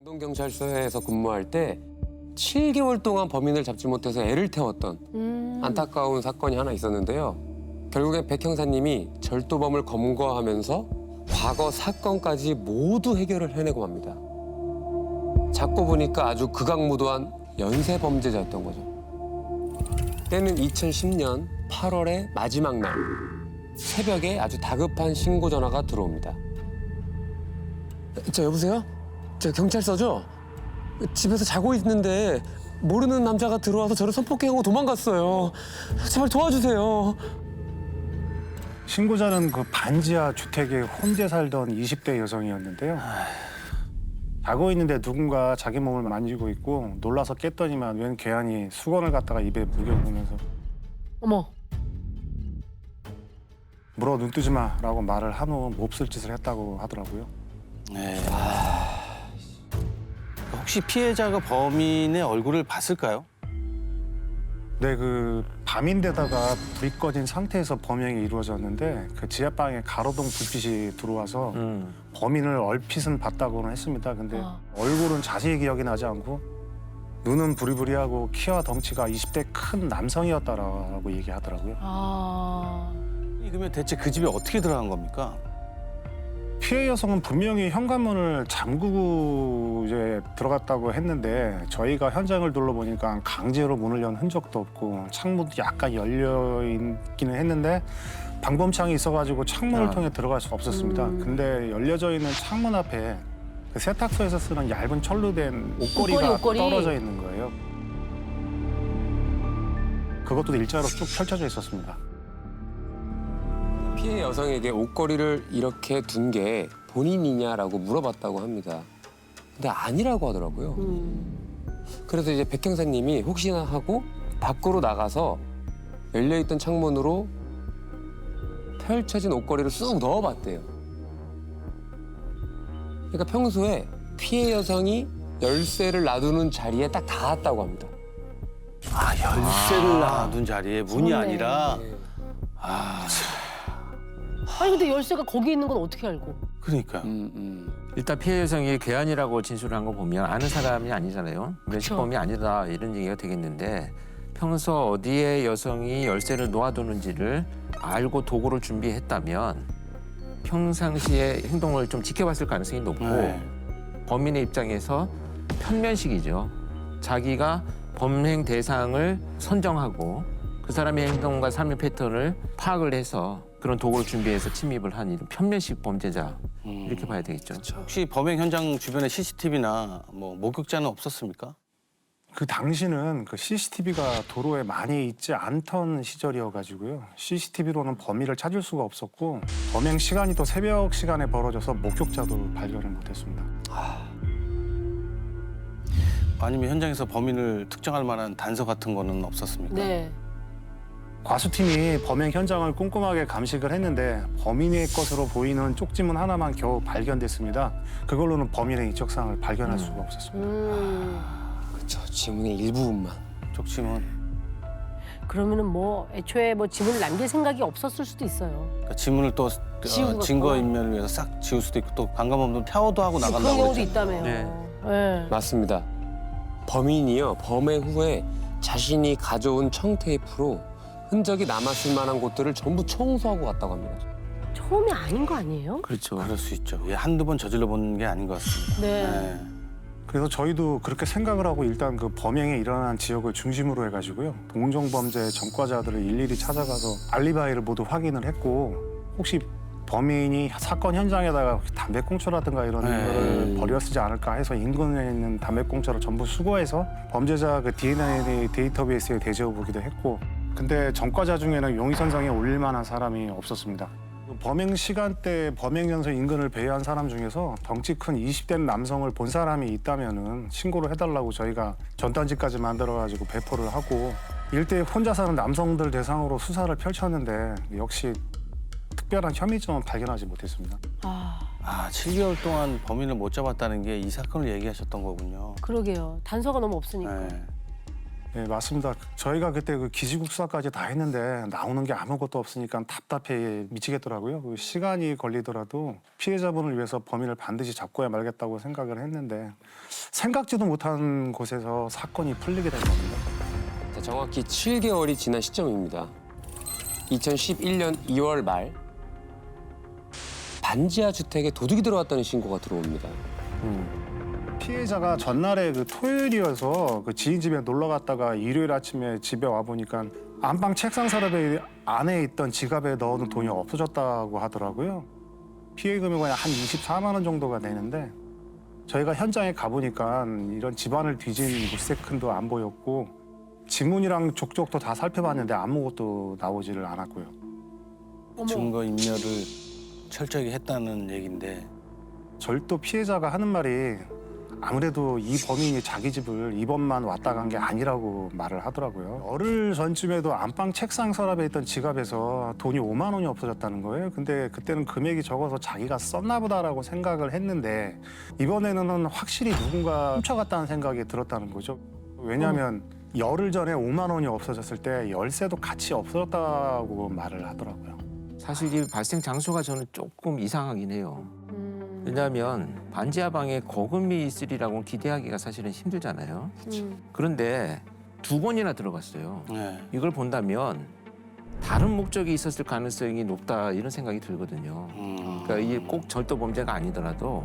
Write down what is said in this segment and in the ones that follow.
강동경찰서에서 근무할 때 7개월 동안 범인을 잡지 못해서 애를 태웠던 안타까운 사건이 하나 있었는데요. 결국엔 백 형사님이 절도범을 검거하면서 과거 사건까지 모두 해결을 해내고 맙니다. 잡고 보니까 아주 극악무도한 연쇄 범죄자였던 거죠. 때는 2010년 8월의 마지막 날. 새벽에 아주 다급한 신고 전화가 들어옵니다. 여보세요? 저 경찰서죠? 집에서 자고 있는데 모르는 남자가 들어와서 저를 성폭행하고 도망갔어요. 제발 도와주세요. 신고자는 그 반지하 주택에 혼자 살던 20대 여성이었는데요. 자고 있는데 누군가 자기 몸을 만지고 있고 놀라서 깼더니만 웬 괴한이 수건을 갖다가 입에 물겨보면서 어머. 물어 눈 뜨지 마라고 말을 한 후 몹쓸 짓을 했다고 하더라고요. 네. 혹시 피해자가 범인의 얼굴을 봤을까요? 네, 그 밤인데다가 불이 꺼진 상태에서 범행이 이루어졌는데 그 지하방에 가로등 불빛이 들어와서 범인을 얼핏은 봤다고는 했습니다. 근데 얼굴은 자세히 기억이 나지 않고 눈은 부리부리하고 키와 덩치가 20대 큰 남성이었다라고 얘기하더라고요. 그러면 대체 그 집에 어떻게 들어간 겁니까? 피해 여성은 분명히 현관문을 잠그고 이제 들어갔다고 했는데 저희가 현장을 둘러보니까 강제로 문을 연 흔적도 없고 창문도 약간 열려 있기는 했는데 방범창이 있어가지고 창문을 통해 들어갈 수 없었습니다. 근데 열려져 있는 창문 앞에 그 세탁소에서 쓰는 얇은 철로 된 옷걸이가 옷걸이. 떨어져 있는 거예요. 그것도 일자로 쭉 펼쳐져 있었습니다. 피해 여성에게 옷걸이를 이렇게 둔 게 본인이냐라고 물어봤다고 합니다. 근데 아니라고 하더라고요. 그래서 이제 백 형사님이 혹시나 하고 밖으로 나가서 열려있던 창문으로 펼쳐진 옷걸이를 쑥 넣어봤대요. 그러니까 평소에 피해 여성이 열쇠를 놔두는 자리에 딱 닿았다고 합니다. 아, 열쇠를 놔둔 자리에 문이 그러네. 아니라. 아니 근데 열쇠가 거기 있는 건 어떻게 알고? 그러니까요. 일단 피해 여성이 괴한이라고 진술을 한 거 보면 아는 사람이 아니잖아요. 면식범이 아니다 이런 얘기가 되겠는데 평소 어디에 여성이 열쇠를 놓아두는지를 알고 도구를 준비했다면 평상시에 행동을 좀 지켜봤을 가능성이 높고 네. 범인의 입장에서 편면식이죠. 자기가 범행 대상을 선정하고 그 사람의 행동과 삶의 패턴을 파악을 해서 그런 도구를 준비해서 침입을 한 이런 편면식 범죄자 이렇게 봐야 되겠죠. 혹시 범행 현장 주변에 CCTV나 뭐 목격자는 없었습니까? 그 당시는 그 CCTV가 도로에 많이 있지 않던 시절이어가지고요. CCTV로는 범인을 찾을 수가 없었고 범행 시간이 또 새벽 시간에 벌어져서 목격자도 발견을 못했습니다. 아니면 현장에서 범인을 특정할 만한 단서 같은 거는 없었습니까? 네. 과수팀이 범행 현장을 꼼꼼하게 감식을 했는데 범인의 것으로 보이는 쪽지문 하나만 겨우 발견됐습니다. 그걸로는 범인의 인적사항을 발견할 수가 없었습니다. 그렇죠. 지문의 일부분만. 쪽지문. 그러면은 뭐 애초에 뭐 지문을 남길 생각이 없었을 수도 있어요. 그러니까 지문을 또 지우고 증거 갔구나. 인멸을 위해서 싹 지울 수도 있고 또 반감없는 샤워도 하고 그런 나간다고 경우도 그랬잖아요. 있다며요. 네. 네. 맞습니다. 범인이요. 범행 후에 자신이 가져온 청테이프로 흔적이 남았을 만한 곳들을 전부 청소하고 갔다고 합니다. 처음이 아닌 거 아니에요? 그렇죠. 그럴 수 있죠. 예, 한두 번 저질러 본 게 아닌 것 같습니다. 네. 그래서 저희도 그렇게 생각을 하고 일단 그 범행이 일어난 지역을 중심으로 해가지고요. 동종범죄 전과자들을 일일이 찾아가서 알리바이를 모두 확인을 했고 혹시 범인이 사건 현장에다가 담배꽁초라든가 이런 거를 버렸지 않을까 해서 인근에 있는 담배꽁초를 전부 수거해서 범죄자 그 DNA 데이터베이스에 대조해보기도 했고 근데 전과자 중에는 용의선상에 올릴 만한 사람이 없었습니다. 범행 시간대 범행 연서 인근을 배회한 사람 중에서 덩치 큰 20대 남성을 본 사람이 있다면은 신고를 해달라고 저희가 전단지까지 만들어가지고 배포를 하고 일대에 혼자 사는 남성들 대상으로 수사를 펼쳤는데 역시 특별한 혐의점은 발견하지 못했습니다. 아, 7개월 동안 범인을 못 잡았다는 게 이 사건을 얘기하셨던 거군요. 그러게요. 단서가 너무 없으니까. 네. 네, 맞습니다. 저희가 그때 그 기지국 수사까지 다 했는데 나오는 게 아무것도 없으니까 답답해 미치겠더라고요. 그 시간이 걸리더라도 피해자분을 위해서 범인을 반드시 잡고야 말겠다고 생각을 했는데 생각지도 못한 곳에서 사건이 풀리게 된 겁니다. 자, 정확히 7개월이 지난 시점입니다. 2011년 2월 말 반지하 주택에 도둑이 들어왔다는 신고가 들어옵니다. 피해자가 전날에 그 토요일이어서 그 지인 집에 놀러 갔다가 일요일 아침에 집에 와 보니까 안방 책상 서랍에 안에 있던 지갑에 넣어둔 돈이 없어졌다고 하더라고요. 피해 금액은 한 24만 원 정도가 되는데 저희가 현장에 가보니까 이런 집안을 뒤진 물색흔도 안 보였고 지문이랑 족적도 다 살펴봤는데 아무것도 나오지를 않았고요. 증거 인멸을 철저하게 했다는 얘기인데 절도 피해자가 하는 말이 아무래도 이 범인이 자기 집을 이번만 왔다 간 게 아니라고 말을 하더라고요. 열흘 전쯤에도 안방 책상 서랍에 있던 지갑에서 돈이 5만 원이 없어졌다는 거예요. 근데 그때는 금액이 적어서 자기가 썼나 보다라고 생각을 했는데 이번에는 확실히 누군가 훔쳐갔다는 생각이 들었다는 거죠. 왜냐하면 열흘 전에 5만 원이 없어졌을 때 열쇠도 같이 없어졌다고 말을 하더라고요. 사실 이 발생 장소가 저는 조금 이상하긴 해요. 왜냐하면 반지하 방에 거금이 있으리라고 기대하기가 사실은 힘들잖아요. 그런데 2번이나 들어갔어요. 네. 이걸 본다면 다른 목적이 있었을 가능성이 높다 이런 생각이 들거든요. 그러니까 이게 꼭 절도 범죄가 아니더라도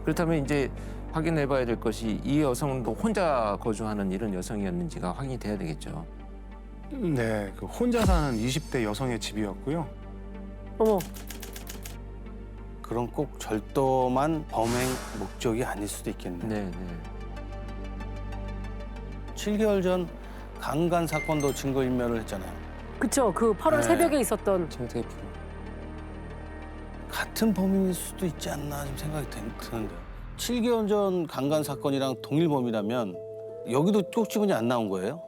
그렇다면 이제 확인해봐야 될 것이 이 여성도 혼자 거주하는 이런 여성이었는지가 확인이 돼야 되겠죠. 네, 그 혼자 사는 20대 여성의 집이었고요. 어머, 그럼 꼭 절도만 범행 목적이 아닐 수도 있겠네. 네, 네. 7개월 전 강간 사건도 증거인멸을 했잖아요. 그쵸. 그 8월 네. 새벽에 있었던. 청태프. 같은 범인일 수도 있지 않나 좀 생각이 드는데 7개월 전 강간 사건이랑 동일 범이라면 여기도 쪽지문이 안 나온 거예요?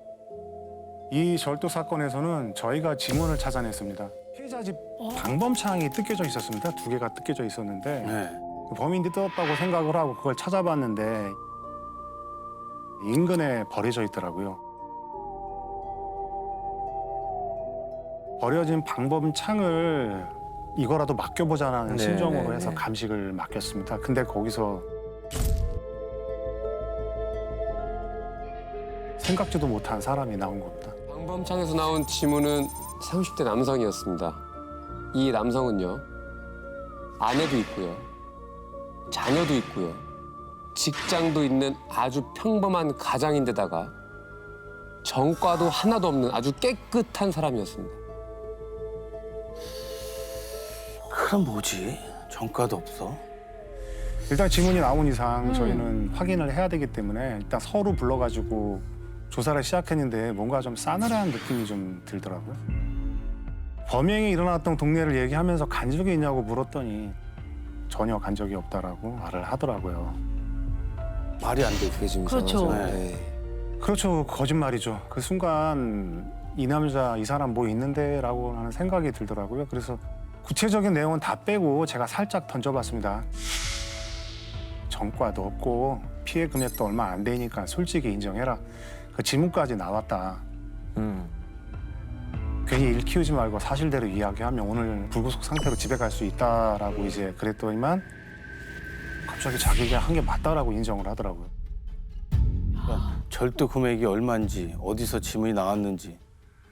이 절도 사건에서는 저희가 지문을 찾아냈습니다. 피해자 집 방범창이 뜯겨져 있었습니다. 2개가 뜯겨져 있었는데 네. 범인이 뜯었다고 생각을 하고 그걸 찾아봤는데 인근에 버려져 있더라고요. 버려진 방범창을 이거라도 맡겨보자는 네, 심정으로 네, 해서 네. 감식을 맡겼습니다. 근데 거기서 생각지도 못한 사람이 나온 겁니다. 방범창에서 나온 지문은 30대 남성이었습니다. 이 남성은요, 아내도 있고요, 자녀도 있고요, 직장도 있는 아주 평범한 가장인데다가 전과도 하나도 없는 아주 깨끗한 사람이었습니다. 그럼 뭐지? 전과도 없어? 일단 지문이 나온 이상 저희는 확인을 해야 되기 때문에 일단 서로 불러가지고 조사를 시작했는데 뭔가 좀 싸늘한 느낌이 좀 들더라고요. 범행이 일어났던 동네를 얘기하면서 간 적이 있냐고 물었더니 전혀 간 적이 없다라고 말을 하더라고요. 말이 안 돼. 그게 좀 그렇죠. 이상하죠. 네. 그렇죠. 거짓말이죠. 그 순간 이 남자, 이 사람 뭐 있는데라고 하는 생각이 들더라고요. 그래서 구체적인 내용은 다 빼고 제가 살짝 던져봤습니다. 전과도 없고 피해 금액도 얼마 안 되니까 솔직히 인정해라. 그 지문까지 나왔다. 괜히 일 키우지 말고 사실대로 이야기하면 오늘 불구속 상태로 집에 갈 수 있다라고 이제 그랬더니만 갑자기 자기가 한 게 맞다라고 인정을 하더라고요. 그러니까 절도 금액이 얼마인지 어디서 지문이 나왔는지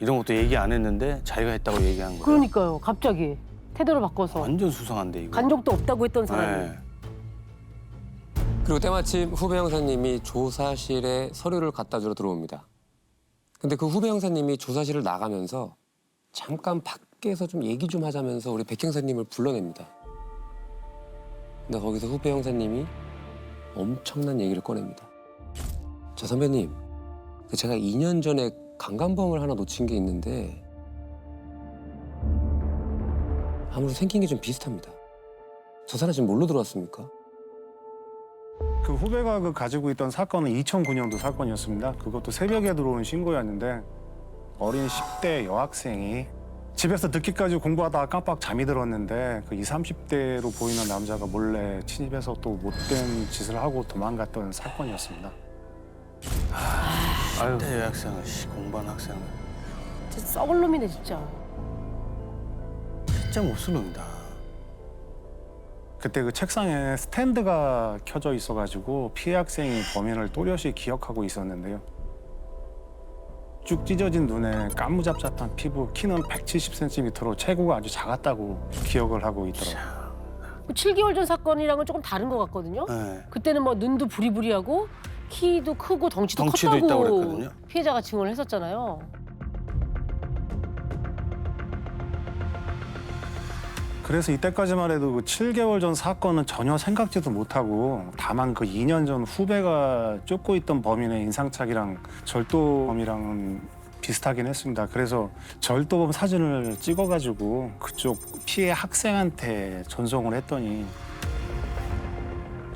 이런 것도 얘기 안 했는데 자기가 했다고 얘기한 거예요. 그러니까요. 갑자기 태도를 바꿔서 완전 수상한데 이거. 간 적도 없다고 했던 사람이. 네. 그리고 때마침 후배 형사님이 조사실에 서류를 갖다 주러 들어옵니다. 근데 그 후배 형사님이 조사실을 나가면서 잠깐 밖에서 좀 얘기 좀 하자면서 우리 백 형사님을 불러냅니다. 근데 거기서 후배 형사님이 엄청난 얘기를 꺼냅니다. 저 선배님, 제가 2년 전에 강간범을 하나 놓친 게 있는데 아무래도 생긴 게 좀 비슷합니다. 저 사람 지금 뭘로 들어왔습니까? 그 후배가 그 가지고 있던 사건은 2009년도 사건이었습니다. 그것도 새벽에 들어온 신고였는데 어린 10대 여학생이 집에서 늦게까지 공부하다가 깜빡 잠이 들었는데 그 20, 30대로 보이는 남자가 몰래 침입해서 또 못된 짓을 하고 도망갔던 사건이었습니다. 아유. 때 여학생을 공부하는 학생을 진짜 썩을 놈이네 진짜. 진짜 못쓸 놈이다. 그때 그 책상에 스탠드가 켜져 있어가지고 피해 학생이 범인을 또렷이 기억하고 있었는데요. 쭉 찢어진 눈에 까무잡잡한 피부, 키는 170cm로 체구가 아주 작았다고 기억을 하고 있더라고요. 7개월 전 사건이랑은 조금 다른 것 같거든요. 네. 그때는 뭐 눈도 부리부리하고 키도 크고 덩치도 덩치도 있다고 컸다고 그랬거든요. 피해자가 증언을 했었잖아요. 그래서 이때까지만 해도 그 7개월 전 사건은 전혀 생각지도 못하고 다만 그 2년 전 후배가 쫓고 있던 범인의 인상착이랑 절도범이랑은 비슷하긴 했습니다. 그래서 절도범 사진을 찍어가지고 그쪽 피해 학생한테 전송을 했더니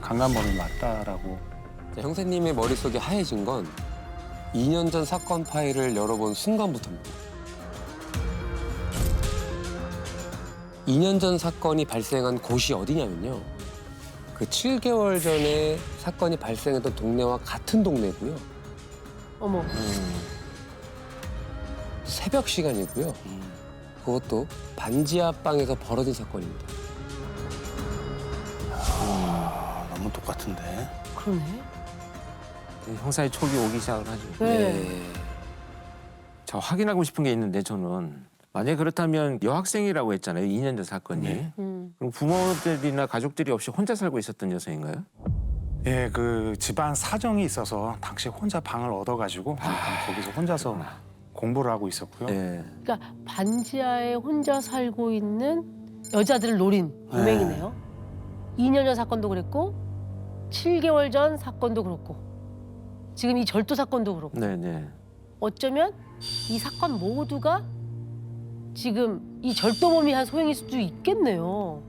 강간범이 맞다라고. 자, 형사님의 머릿속이 하얘진 건 2년 전 사건 파일을 열어본 순간부터입니다. 2년 전 사건이 발생한 곳이 어디냐면요. 그 7개월 전에 사건이 발생했던 동네와 같은 동네고요. 어머. 새벽 시간이고요. 그것도 반지 앞방에서 벌어진 사건입니다. 너무 똑같은데. 그러네. 형사의 촉이 오기 시작을 하죠. 네. 자, 확인하고 싶은 게 있는데 저는 만약에 그렇다면 여학생이라고 했잖아요. 2년 전 사건이. 네. 그럼 부모들이나 가족들이 없이 혼자 살고 있었던 여성인가요? 예, 그 집안 사정이 있어서 당시 혼자 방을 얻어가지고 거기서 혼자서 공부를 하고 있었고요. 네. 그러니까 반지하에 혼자 살고 있는 여자들을 노린 유명이네요. 2년 전 사건도 그랬고 7개월 전 사건도 그렇고 지금 이 절도 사건도 그렇고 네네. 어쩌면 이 사건 모두가 지금 이 절도범이 한 소행일 수도 있겠네요.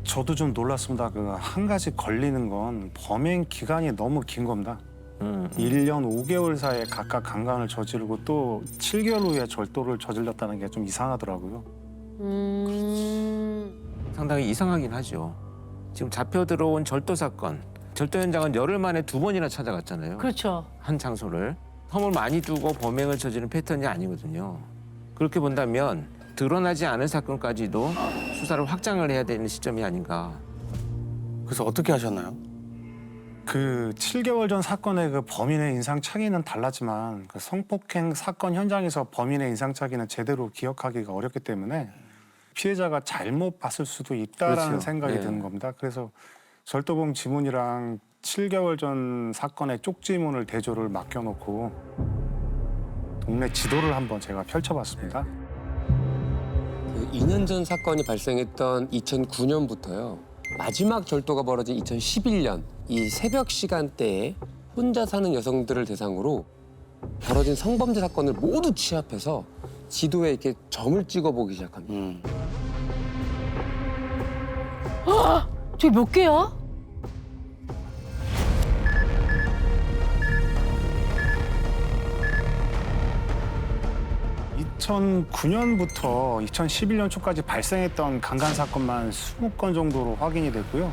저도 좀 놀랐습니다. 그 한 가지 걸리는 건 범행 기간이 너무 긴 겁니다. 1년 5개월 사이에 각각 강간을 저지르고 또 7개월 후에 절도를 저질렀다는 게 좀 이상하더라고요. 상당히 이상하긴 하죠. 지금 잡혀 들어온 절도 사건. 절도 현장은 열흘 만에 2번이나 찾아갔잖아요. 그렇죠. 한 장소를. 텀을 많이 두고 범행을 저지른 패턴이 아니거든요. 그렇게 본다면 드러나지 않은 사건까지도 수사를 확장을 해야 되는 시점이 아닌가. 그래서 어떻게 하셨나요? 그 7개월 전 사건의 그 범인의 인상착의는 달랐지만 그 성폭행 사건 현장에서 범인의 인상착의는 제대로 기억하기가 어렵기 때문에 피해자가 잘못 봤을 수도 있다라는 그렇죠. 생각이 네. 드는 겁니다. 그래서 절도범 지문이랑 7개월 전 사건의 쪽지문을 대조를 맡겨놓고 동네 지도를 한번 제가 펼쳐봤습니다. 그 2년 전 사건이 발생했던 2009년부터요. 마지막 절도가 벌어진 2011년 이 새벽 시간대에 혼자 사는 여성들을 대상으로 벌어진 성범죄 사건을 모두 취합해서 지도에 이렇게 점을 찍어보기 시작합니다. 저게 몇 개야? (2009년부터) 2011년 초까지 발생했던 강간 사건만 20건 정도로 확인이 됐고요.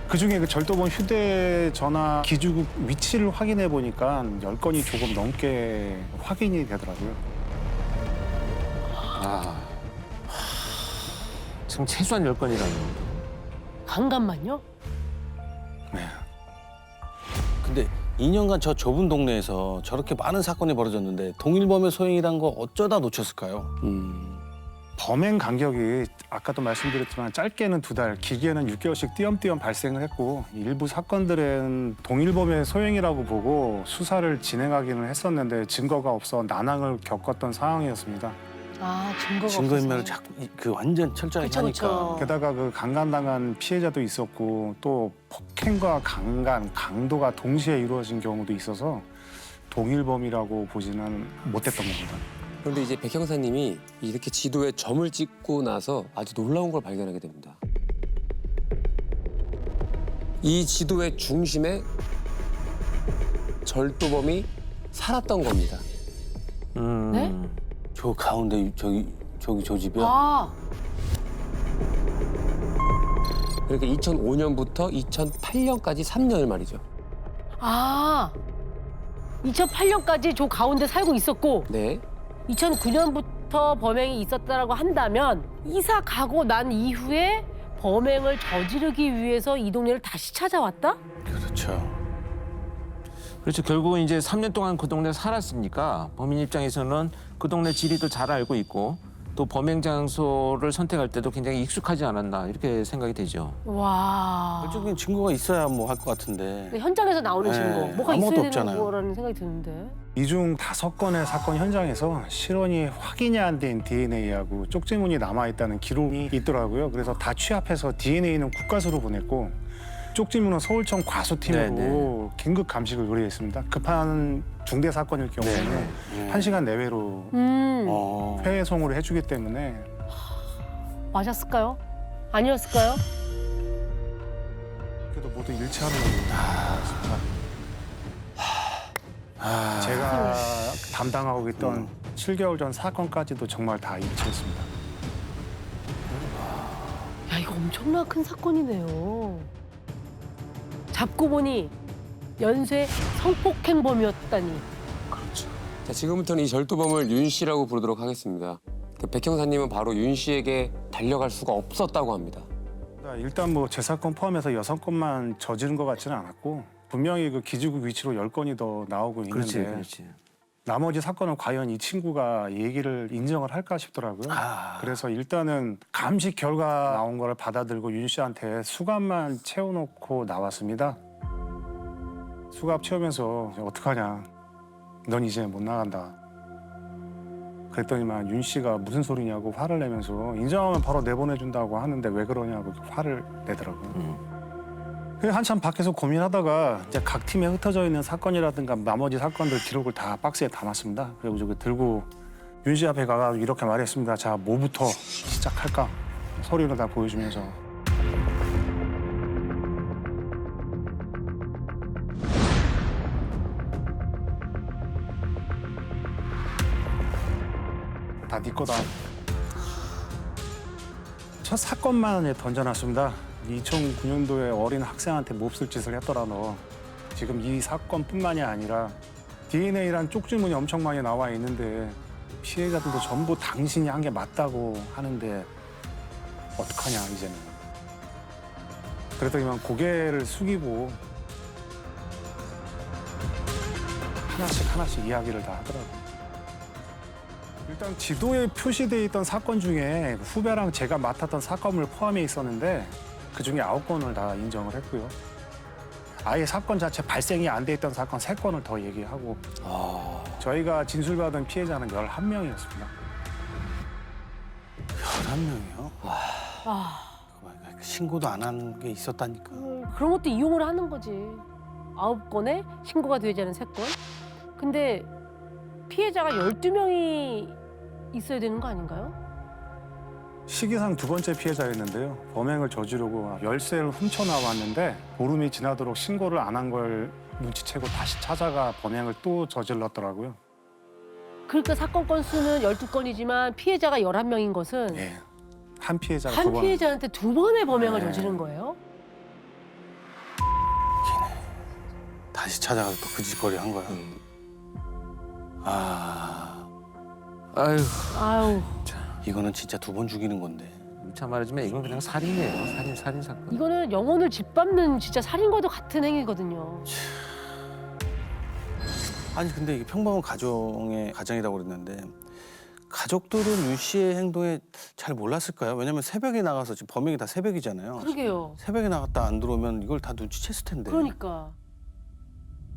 그중에 그 절도범 휴대전화 기주국 위치를 확인해 보니까 10건이 조금 넘게 확인이 되더라고요. 아, 지금 최소한 10건이라는. 강간만요? 네. 근데 2년간 저 좁은 동네에서 저렇게 많은 사건이 벌어졌는데 동일범의 소행이란 거 어쩌다 놓쳤을까요? 범행 간격이 아까도 말씀드렸지만 짧게는 2달, 길게는 6개월씩 띄엄띄엄 발생을 했고 일부 사건들은 동일범의 소행이라고 보고 수사를 진행하기는 했었는데 증거가 없어 난항을 겪었던 상황이었습니다. 아, 증거가 증거인멸을 없어서. 자꾸 그 완전 철저하게 그쵸, 하니까. 그쵸. 게다가 그 강간당한 피해자도 있었고 또 폭행과 강간, 강도가 동시에 이루어진 경우도 있어서 동일범이라고 보지는 못했던 겁니다. 그런데 이제 백 형사님이 이렇게 지도에 점을 찍고 나서 아주 놀라운 걸 발견하게 됩니다. 이 지도의 중심에 절도범이 살았던 겁니다. 네? 저 가운데 저기 저 집이요? 아, 그러니까 2005년부터 2008년까지 3년을 말이죠. 아, 2008년까지 저 가운데 살고 있었고 네. 2009년부터 범행이 있었다라고 한다면 이사 가고 난 이후에 범행을 저지르기 위해서 이 동네를 다시 찾아왔다? 그렇죠. 그렇죠. 결국은 이제 3년 동안 그 동네에 살았으니까 범인 입장에서는 그 동네 지리도 잘 알고 있고 또 범행 장소를 선택할 때도 굉장히 익숙하지 않았나 이렇게 생각이 되죠. 와. 결국엔 증거가 있어야 뭐 할 것 같은데. 현장에서 나오는 네, 증거. 뭐가 아무것도 있어야 없잖아요. 되는 거라는 생각이 드는데. 이 중 5건의 사건 현장에서 실원이 확인이 안 된 DNA하고 쪽지문이 남아있다는 기록이 있더라고요. 그래서 다 취합해서 DNA는 국과수로 보냈고 쪽지문은 서울청 과수팀으로 네네. 긴급 감식을 의뢰했습니다. 급한 중대 사건일 경우에는 네. 1시간 내외로 어. 회송을 해주기 때문에 맞았을까요? 아니었을까요? 그래도 모두 일치하는 걸로 아. 제가 담당하고 있던 7개월 전 사건까지도 정말 다 일치했습니다. 야, 이거 엄청나 큰 사건이네요. 잡고 보니 연쇄 성폭행범이었다니. 자, 지금부터는 이 절도범을 윤 씨라고 부르도록 하겠습니다. 백 형사님은 바로 윤 씨에게 달려갈 수가 없었다고 합니다. 일단 뭐 제 사건 포함해서 6건만 저지른 것 같지는 않았고 분명히 그 기지국 위치로 10건이 더 나오고 있는데 그렇지, 그렇지. 나머지 사건은 과연 이 친구가 얘기를 인정을 할까 싶더라고요. 그래서 일단은 감식 결과 나온 거를 받아들고 윤 씨한테 수갑만 채워놓고 나왔습니다. 수갑 채우면서 어떡하냐. 넌 이제 못 나간다. 그랬더니만 윤 씨가 무슨 소리냐고 화를 내면서 인정하면 바로 내보내준다고 하는데 왜 그러냐고 화를 내더라고요. 그래서 한참 밖에서 고민하다가 이제 각 팀에 흩어져 있는 사건이라든가 나머지 사건들 기록을 다 박스에 담았습니다. 그리고 저기 들고 윤 씨 앞에 가서 이렇게 말했습니다. 자, 뭐부터 시작할까? 서류를 다 보여주면서. 다 네 거다. 첫 사건만 던져놨습니다. 2009년도에 어린 학생한테 몹쓸 짓을 했더라 너. 지금 이 사건뿐만이 아니라 DNA란 쪽지문이 엄청 많이 나와 있는데 피해자들도 전부 당신이 한 게 맞다고 하는데 어떡하냐 이제는. 그랬더니만 고개를 숙이고 하나씩 이야기를 다 하더라고요. 일단 지도에 표시되어 있던 사건 중에 후배랑 제가 맡았던 사건을 포함해 있었는데 그중에 9건을 다 인정을 했고요. 아예 사건 자체 발생이 안 돼 있던 사건 3건을 더 얘기하고 저희가 진술받은 피해자는 11명이었습니다. 11명이요? 아, 신고도 안 한 게 있었다니까. 그런 것도 이용을 하는 거지. 9건에 신고가 되지 않은 3건. 근데 피해자가 12명이 있어야 되는 거 아닌가요? 시기상 2번째 피해자였는데요. 범행을 저지르고 열쇠를 훔쳐나왔는데 보름이 지나도록 신고를 안 한 걸 눈치채고 다시 찾아가 범행을 또 저질렀더라고요. 그러니까 사건 건수는 12건이지만 피해자가 11명인 것은 예. 한 피해자가 한 2번. 피해자한테 2번의 범행을 네. 저지른 거예요? 다시 찾아가서 또 그 짓거리 한 거야. 아, 아유, 아유, 이거는 진짜 2번 죽이는 건데. 참 말하자면 이건 그냥 살인이에요. 살인 사건. 이거는 영혼을 짓밟는 진짜 살인과도 같은 행위거든요. 아니 근데 이게 평범한 가정이라고 그랬는데 가족들은 윤 씨의 행동에 잘 몰랐을까요? 왜냐면 새벽에 나가서 지금 범행이 다 새벽이잖아요. 그러게요. 새벽에 나갔다 안 들어오면 이걸 다 눈치챘을 텐데. 그러니까.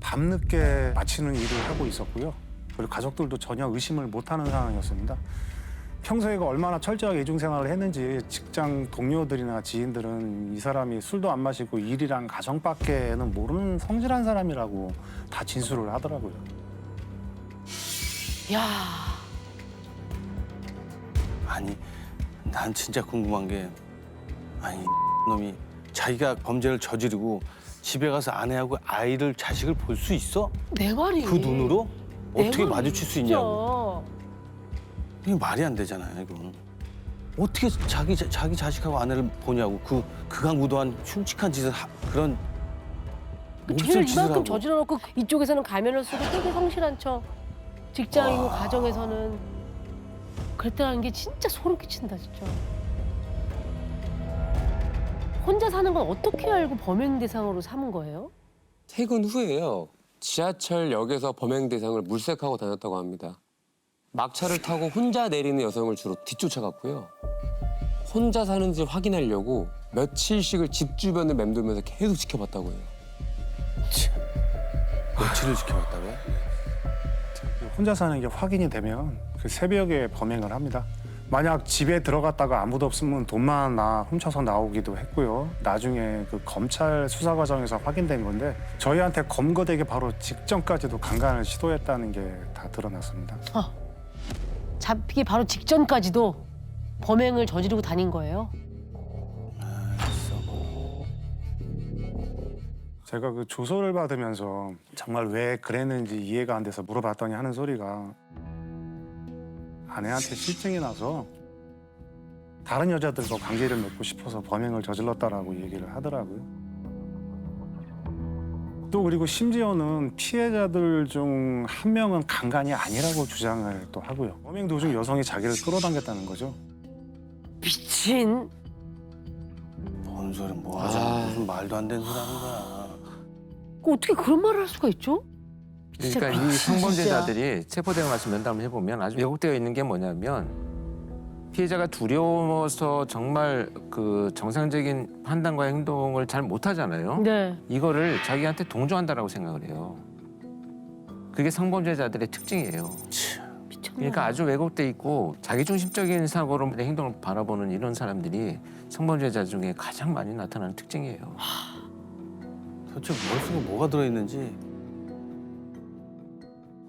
밤늦게 마치는 일을 하고 있었고요. 그리고 가족들도 전혀 의심을 못하는 상황이었습니다. 평소에 얼마나 철저하게 이중생활을 했는지 직장 동료들이나 지인들은 이 사람이 술도 안 마시고 일이랑 가정밖에는 모르는 성실한 사람이라고 다 진술을 하더라고요. 야, 아니 난 진짜 궁금한 게 아니 놈이 자기가 범죄를 저지르고 집에 가서 아내하고 아이를 자식을 볼 수 있어? 내 말이. 그 눈으로? 내 어떻게 말이 마주칠 수 진짜. 있냐고. 이게 말이 안 되잖아요, 이건. 어떻게 자기 자식하고 아내를 보냐고. 그강무도한 흉측한 짓을 그런 죄를 짓을 이만큼 하고. 저질러놓고 이쪽에서는 가면을 쓰고 되게 성실한 척 직장이고 가정에서는 그랬다는 게 진짜 소름 끼친다 진짜. 혼자 사는 건 어떻게 알고 범행 대상으로 삼은 거예요? 퇴근 후에요. 지하철역에서 범행 대상을 물색하고 다녔다고 합니다. 막차를 타고 혼자 내리는 여성을 주로 뒤쫓아갔고요. 혼자 사는지 확인하려고 며칠씩을 집 주변을 맴돌면서 계속 지켜봤다고 해요. 며칠을 지켜봤다고요? 혼자 사는 게 확인이 되면 그 새벽에 범행을 합니다. 만약 집에 들어갔다가 아무도 없으면 돈만 훔쳐서 나오기도 했고요. 나중에 그 검찰 수사 과정에서 확인된 건데 저희한테 검거되기 바로 직전까지도 강간을 시도했다는 게 다 드러났습니다. 잡히기 바로 직전까지도 범행을 저지르고 다닌 거예요? 제가 그 조서를 받으면서 정말 왜 그랬는지 이해가 안 돼서 물어봤더니 하는 소리가 아내한테 실증이 나서 다른 여자들과 관계를 맺고 싶어서 범행을 저질렀다라고 얘기를 하더라고요. 또 그리고 심지어는 피해자들 중 한 명은 강간이 아니라고 주장을 또 하고요. 범행 도중 여성이 자기를 끌어당겼다는 거죠. 미친. 뭔 소리 뭐 하자. 무슨 말도 안 되는 소리 하는 거야. 어떻게 그런 말을 할 수가 있죠? 그러니까 이 성범죄자들이 체포되고 나서 면담을 해보면 아주 왜곡되어 있는 게 뭐냐면 피해자가 두려워서 정말 그 정상적인 판단과 행동을 잘 못하잖아요. 네. 이거를 자기한테 동조한다라고 생각을 해요. 그게 성범죄자들의 특징이에요. 미쳤나. 그러니까 아주 왜곡돼 있고 자기중심적인 사고로 행동을 바라보는 이런 사람들이 성범죄자 중에 가장 많이 나타나는 특징이에요. 도대체 머릿속에 뭐가 들어있는지.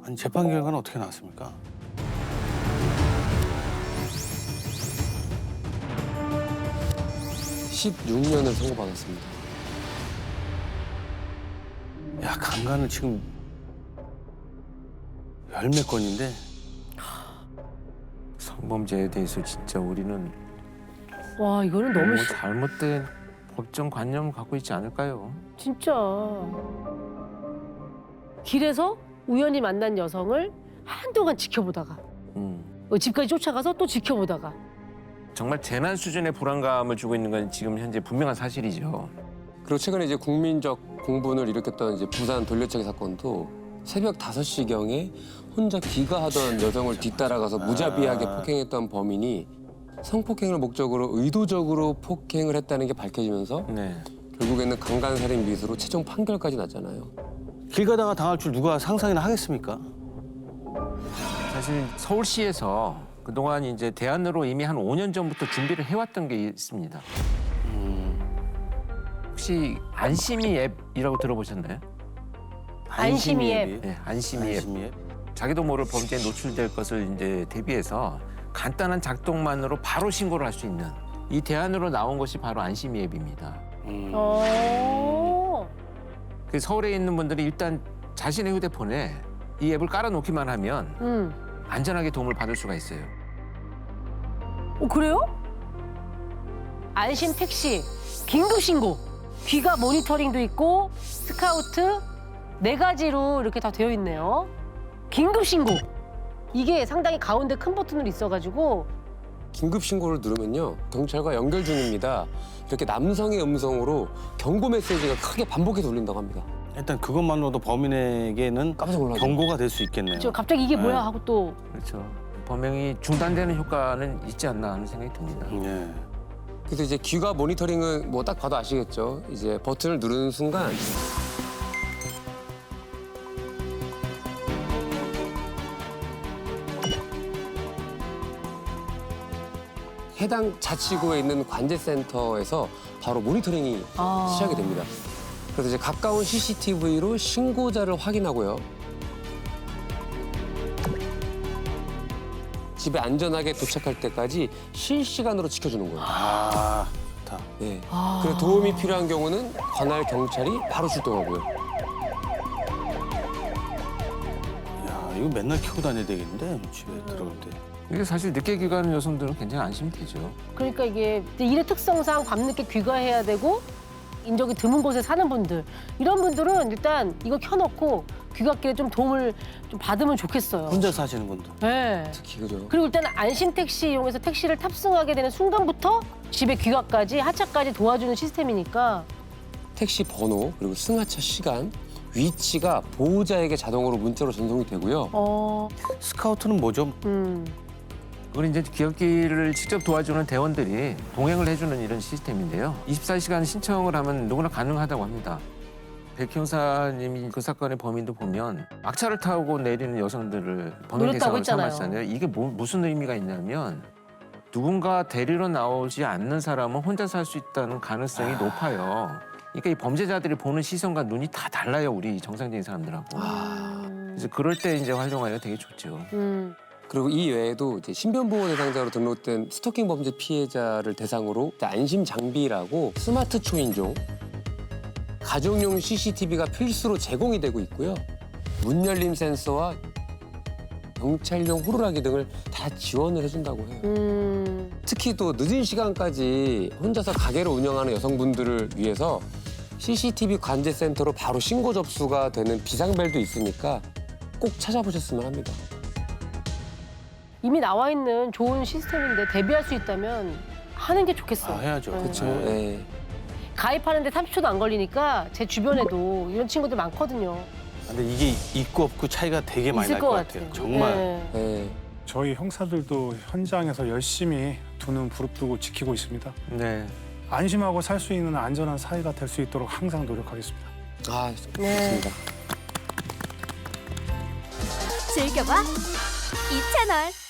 아니 재판 결과는 어떻게 나왔습니까? (16년을) 선고받았습니다. 야 강간을 지금 열 몇 건인데 성범죄에 대해서 진짜 우리는 와 이거는 너무 너무 잘못된 법정 관념을 갖고 있지 않을까요? 진짜. 길에서 우연히 만난 여성을 한동안 지켜보다가 집까지 쫓아가서 또 지켜보다가. 정말 재난 수준의 불안감을 주고 있는 건 지금 현재 분명한 사실이죠. 그리고 최근에 이제 국민적 공분을 일으켰던 이제 부산 돌려차기 사건도 새벽 5시경에 혼자 귀가하던 여성을 뒤따라가서 무자비하게 폭행했던 범인이 성폭행을 목적으로 의도적으로 폭행을 했다는 게 밝혀지면서 네. 결국에는 강간살인 미수로 최종 판결까지 났잖아요. 길 가다가 당할 줄 누가 상상이나 하겠습니까? 사실 서울시에서 그동안 이제 대안으로 이미 한 5년 전부터 준비를 해왔던 게 있습니다. 혹시 안심이 앱이라고 들어보셨나요? 안심이 앱. 네, 안심이 앱. 안심이 앱. 자기도 모를 범죄에 노출될 것을 이제 대비해서 간단한 작동만으로 바로 신고를 할 수 있는 이 대안으로 나온 것이 바로 안심이 앱입니다. 그 서울에 있는 분들이 일단 자신의 휴대폰에 이 앱을 깔아놓기만 하면 안전하게 도움을 받을 수가 있어요. 그래요? 안심 택시, 긴급 신고, 귀가 모니터링도 있고 스카우트 4가지로 이렇게 다 되어 있네요. 긴급 신고. 이게 상당히 가운데 큰 버튼으로 있어가지고 긴급 신고를 누르면요. 경찰과 연결 중입니다. 이렇게 남성의 음성으로 경고 메시지가 크게 반복해서 울린다고 합니다. 일단 그것만으로도 범인에게는 깜짝 놀라죠. 경고가 될 수 있겠네요. 저 갑자기 이게 뭐야 네. 하고 또 그렇죠. 범행이 중단되는 효과는 있지 않나 하는 생각이 듭니다. 예. 그래서 이제 귀가 모니터링은 뭐 딱 봐도 아시겠죠. 이제 버튼을 누르는 순간 해당 자치구에 있는 관제센터에서 바로 모니터링이 시작이 됩니다. 그래서 이제 가까운 CCTV로 신고자를 확인하고요. 집에 안전하게 도착할 때까지 실시간으로 지켜주는 거예요. 아 좋다. 네. 그리고 도움이 필요한 경우는 관할 경찰이 바로 출동하고요. 야 이거 맨날 켜고 다녀야 되겠는데 집에 들어올 때. 이게 사실 늦게 귀가하는 여성들은 굉장히 안심이 되죠. 그러니까 이게 이제 일의 특성상 밤늦게 귀가해야 되고 인적이 드문 곳에 사는 분들 이런 분들은 일단 이거 켜놓고 귀갓길에 좀 도움을 좀 받으면 좋겠어요. 혼자 사시는 분도. 네. 특히 그죠. 그리고 일단 안심 택시 이용해서 택시를 탑승하게 되는 순간부터 집에 귀갓까지 하차까지 도와주는 시스템이니까 택시 번호 그리고 승하차 시간, 위치가 보호자에게 자동으로 문자로 전송이 되고요. 스카우트는 뭐죠? 그건 이제 귀갓길을 직접 도와주는 대원들이 동행을 해주는 이런 시스템인데요. 24시간 신청을 하면 누구나 가능하다고 합니다. 백 형사님이 그 사건의 범인도 보면 막차를 타고 내리는 여성들을 범인 노렸다고 대상으로 했잖아요. 삼았잖아요. 이게 무슨 의미가 있냐면 누군가 데리러 나오지 않는 사람은 혼자 살 수 있다는 가능성이 높아요. 그러니까 이 범죄자들이 보는 시선과 눈이 다 달라요, 우리 정상적인 사람들하고. 그래서 그럴 때 이제 활용하기가 되게 좋죠. 그리고 이 외에도 이제 신변보호 대상자로 등록된 스토킹 범죄 피해자를 대상으로 안심 장비라고 스마트 초인종, 가정용 CCTV가 필수로 제공이 되고 있고요. 문 열림 센서와 경찰용 호루라기 등을 다 지원을 해준다고 해요. 특히 또 늦은 시간까지 혼자서 가게를 운영하는 여성분들을 위해서 CCTV 관제센터로 바로 신고 접수가 되는 비상벨도 있으니까 꼭 찾아보셨으면 합니다. 이미 나와 있는 좋은 시스템인데 대비할 수 있다면 하는 게 좋겠어요. 해야죠. 네. 그렇죠. 네. 가입하는데 30초도 안 걸리니까 제 주변에도 이런 친구들 많거든요. 근데 이게 있고 없고 차이가 되게 많이 있을 날 것 것 같아요. 같아요. 정말. 네. 네. 저희 형사들도 현장에서 열심히 두 눈 부릅뜨고 지키고 있습니다. 네. 안심하고 살 수 있는 안전한 사회가 될 수 있도록 항상 노력하겠습니다. 아, 네. 좋습니다. 즐겨봐 이 채널.